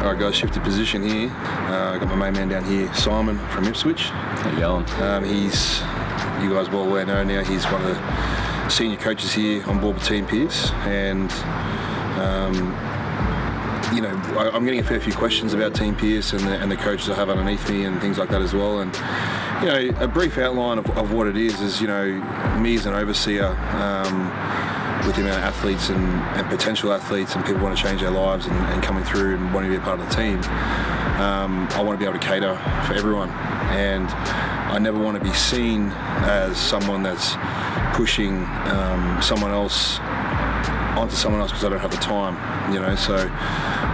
Alright guys, shifted position here. I got my main man down here, Simon from Ipswich. How you going? He's, you guys well aware now, he's one of the senior coaches here on board with Team Pearce, and you know, I'm getting a fair few questions about Team Pearce and the coaches I have underneath me and things like that as well. And you know, a brief outline of what it is, you know, me as an overseer with the amount of athletes and potential athletes and people want to change their lives and coming through and wanting to be a part of the team. I want to be able to cater for everyone, and I never want to be seen as someone that's pushing someone else onto someone else because I don't have the time, you know. So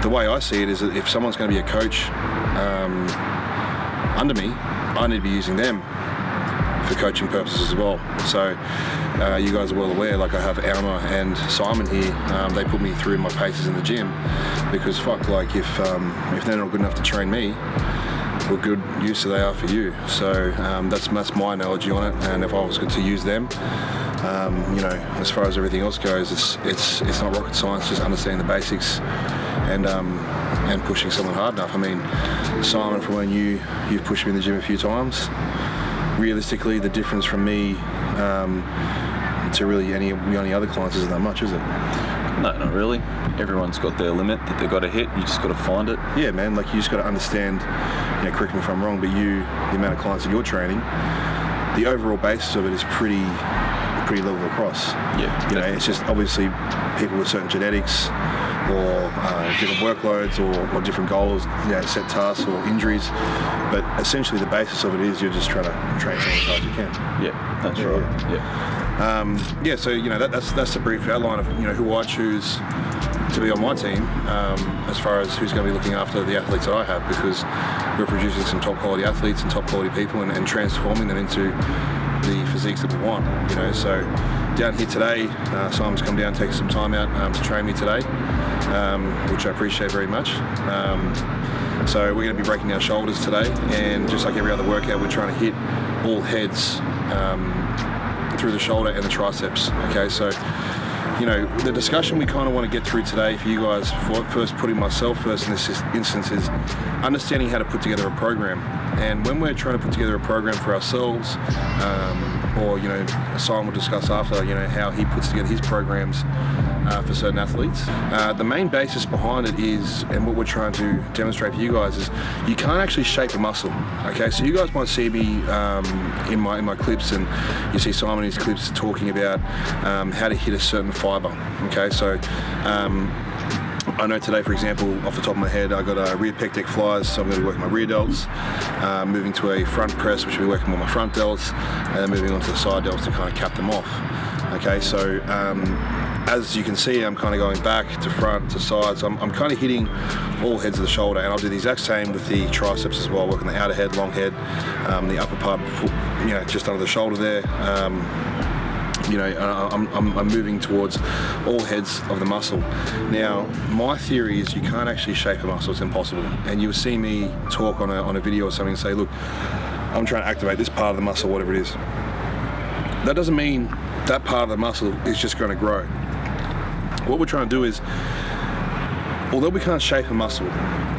the way I see it is that if someone's going to be a coach under me, I need to be using them for coaching purposes as well. So you guys are well aware, like I have Alma and Simon here, they put me through my paces in the gym because fuck, like if they're not good enough to train me, what good use they are for you. So that's my analogy on it, and if I was to use them, you know, as far as everything else goes, it's not rocket science, just understanding the basics and pushing someone hard enough. I mean, Simon, from when you've pushed me in the gym a few times, realistically the difference from me to really any other clients isn't that much, is it? No, not really. Everyone's got their limit that they've got to hit. You just got to find it. Yeah, man. Like you just got to understand. You know, correct me if I'm wrong, but the amount of clients that you're training, the overall basis of it is pretty level across. Yeah. You know, it's just obviously people with certain genetics or different workloads or different goals, you know, set tasks or injuries. But essentially the basis of it is you're just trying to train someone as hard as you can. Yeah, that's right. Yeah. Yeah, so you know that's the brief outline of, you know, who I choose to be on my team as far as who's going to be looking after the athletes that I have, because we're producing some top quality athletes and top quality people and transforming them into the physiques that we want, you know. So down here today, Simon's come down, taking some time out to train me today, which I appreciate very much. So we're going to be breaking down shoulders today, and just like every other workout, we're trying to hit all heads through the shoulder and the triceps. Okay, so you know, the discussion we kind of want to get through today for you guys, first putting myself first in this instance, is understanding how to put together a program. And when we're trying to put together a program for ourselves, or you know, Simon will discuss after, you know, how he puts together his programs for certain athletes. The main basis behind it is, and what we're trying to demonstrate for you guys, is you can't actually shape a muscle. Okay, so you guys might see me in my clips, and you see Simon in his clips talking about how to hit a certain fiber. Okay, so I know today, for example, off the top of my head, I got a rear pec deck flies, so I'm going to be working my rear delts, moving to a front press, which will be working on my front delts, and then moving on to the side delts to kind of cap them off. Okay, so as you can see, I'm kind of going back to front to sides. I'm kind of hitting all heads of the shoulder, and I'll do the exact same with the triceps as well, working the outer head, long head, the upper part, you know, just under the shoulder there. You know, I'm moving towards all heads of the muscle. Now, my theory is you can't actually shape a muscle, it's impossible. And you'll see me talk on a video or something and say, look, I'm trying to activate this part of the muscle, whatever it is. That doesn't mean that part of the muscle is just going to grow. What we're trying to do is, although we can't shape a muscle,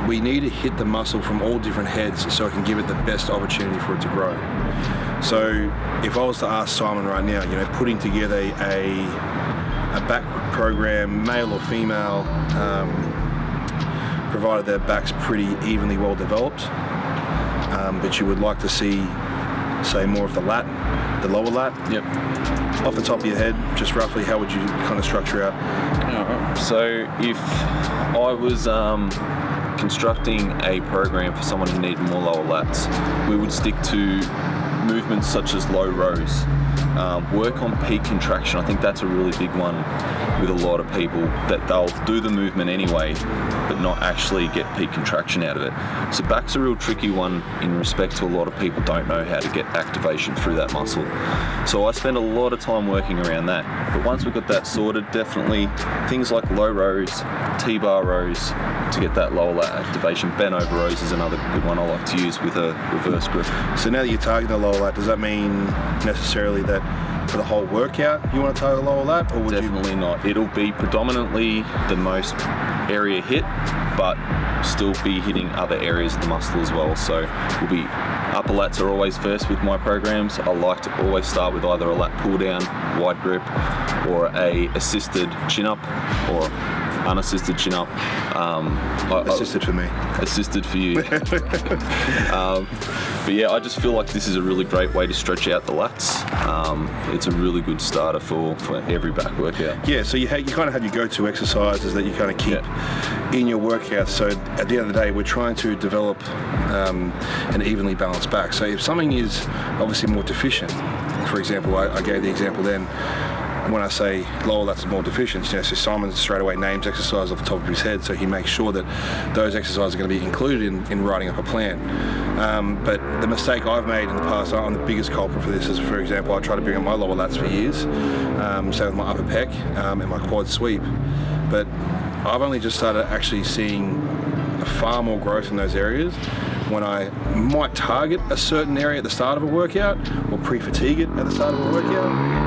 we need to hit the muscle from all different heads so it can give it the best opportunity for it to grow. So if I was to ask Simon right now, you know, putting together a back program, male or female, provided their back's pretty evenly well developed, but you would like to see, say, more of the lat, the lower lat. Yep. Off the top of your head, just roughly, how would you kind of structure out? So if I was constructing a program for someone who needed more lower lats, we would stick to movements such as low rows, work on peak contraction. I think that's a really big one with a lot of people, that they'll do the movement anyway but not actually get peak contraction out of it. So back's a real tricky one in respect to a lot of people don't know how to get activation through that muscle. So I spend a lot of time working around that. But once we've got that sorted, definitely things like low rows, T-bar rows to get that lower lat activation. Bent over rows is another good one I like to use with a reverse grip. So now that you're targeting the lower lat, does that mean necessarily that for the whole workout you want to target lower lat, or would Definitely not. It'll be predominantly the most area hit, but still be hitting other areas of the muscle as well. So we'll be upper lats are always first with my programs. I like to always start with either a lat pull down, wide grip, or a assisted chin up, or unassisted chin up. assisted for me? Assisted for you. But yeah, I just feel like this is a really great way to stretch out the lats. It's a really good starter for every back workout. Yeah, so you kind of have your go-to exercises that you kind of keep in your workout. So at the end of the day, we're trying to develop an evenly balanced back. So if something is obviously more deficient, for example, I gave the example then, when I say lower lats are more deficient, so Simon straight away names exercise off the top of his head, so he makes sure that those exercises are going to be included in writing up a plan. But the mistake I've made in the past, I'm the biggest culprit for this, is, for example, I try to bring up my lower lats for years, so with my upper pec and my quad sweep. But I've only just started actually seeing far more growth in those areas when I might target a certain area at the start of a workout, or pre-fatigue it at the start of a workout,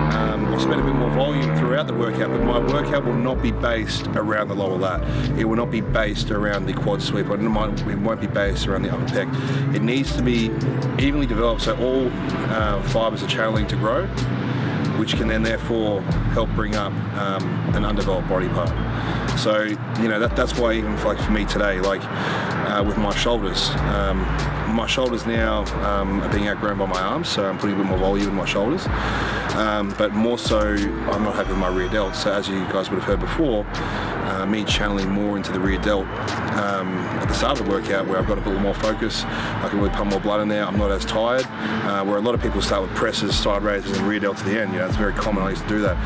or spend a bit more volume throughout the workout, but my workout will not be based around the lower lat. It will not be based around the quad sweep, or it won't be based around the upper pec. It needs to be evenly developed, so all fibers are channeling to grow, which can then therefore help bring up an undeveloped body part. So, you know, that's why even for me today, with my shoulders now are being outgrown by my arms, so I'm putting a bit more volume in my shoulders. But more so, I'm not happy with my rear delt. So as you guys would have heard before, me channeling more into the rear delt at the start of the workout, where I've got a little more focus, I can really pump more blood in there, I'm not as tired, where a lot of people start with presses, side raises and rear delt to the end. You know, it's very common. I used to do that,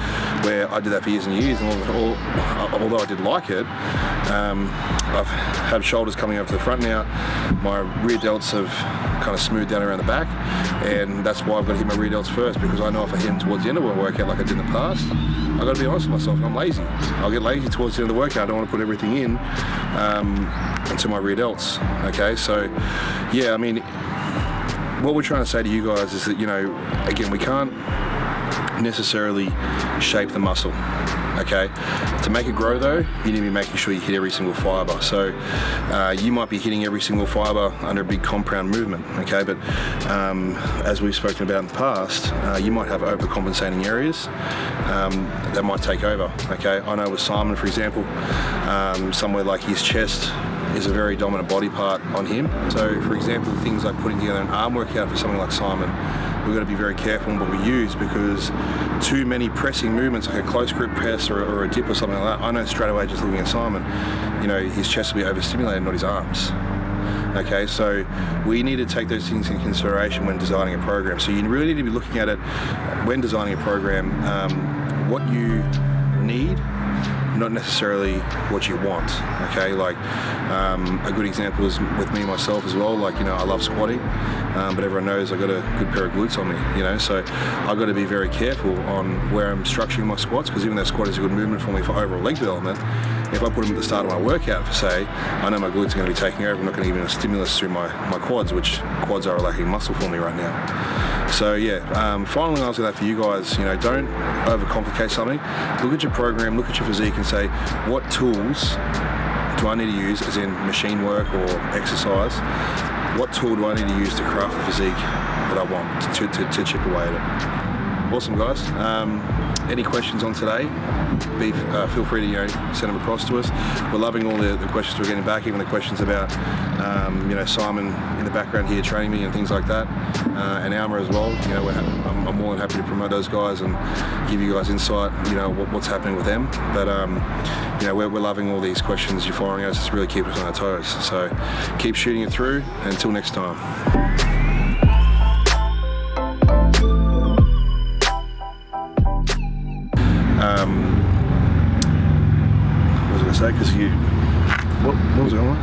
where I did that for years and years, and although I did like it, I've had shoulders coming over to the front now. My rear delts have kind of smoothed down around the back, and that's why I've got to hit my rear delts first, because I know if I hit them towards the end of a workout like I did in the past, I've got to be honest with myself, I'm lazy. I'll get lazy towards the end of the workout. I don't want to put everything in into my rear delts. Okay, so yeah, I mean, what we're trying to say to you guys is that, you know, again, we can't necessarily shape the muscle. Okay, to make it grow though, you need to be making sure you hit every single fiber. So you might be hitting every single fiber under a big compound movement. Okay, but as we've spoken about in the past, you might have overcompensating areas that might take over. Okay, I know with Simon, for example, somewhere like his chest is a very dominant body part on him. So for example, things like putting together an arm workout for someone like Simon, we've got to be very careful in what we use, because too many pressing movements, like a close grip press or a dip or something like that, I know straight away just looking at Simon, you know, his chest will be overstimulated, not his arms. Okay, so we need to take those things in consideration when designing a program. So you really need to be looking at it when designing a program, what you need, not necessarily what you want. Okay, like a good example is with me myself as well. Like, you know, I love squatting, but everyone knows I got a good pair of glutes on me, you know, so I've got to be very careful on where I'm structuring my squats, because even though squat is a good movement for me for overall leg development, if I put them at the start of my workout, for say, I know my glutes are going to be taking over. I'm not going to give a stimulus through my quads, which quads are a lacking muscle for me right now. So yeah, final thing I was going to have for you guys, you know, don't overcomplicate something. Look at your program, look at your physique and say, what tools do I need to use, as in machine work or exercise? What tool do I need to use to craft the physique that I want to chip away at it? Awesome, guys. Any questions on today, feel free to, you know, send them across to us. We're loving all the questions we're getting back, even the questions about you know, Simon in the background here training me and things like that, and Alma as well. You know, I'm more than happy to promote those guys and give you guys insight, you know, what's happening with them. But you know, we're loving all these questions you're firing us. It's really keep us on our toes. So keep shooting it through. Until next time. What was I going to say? Because what was I going on?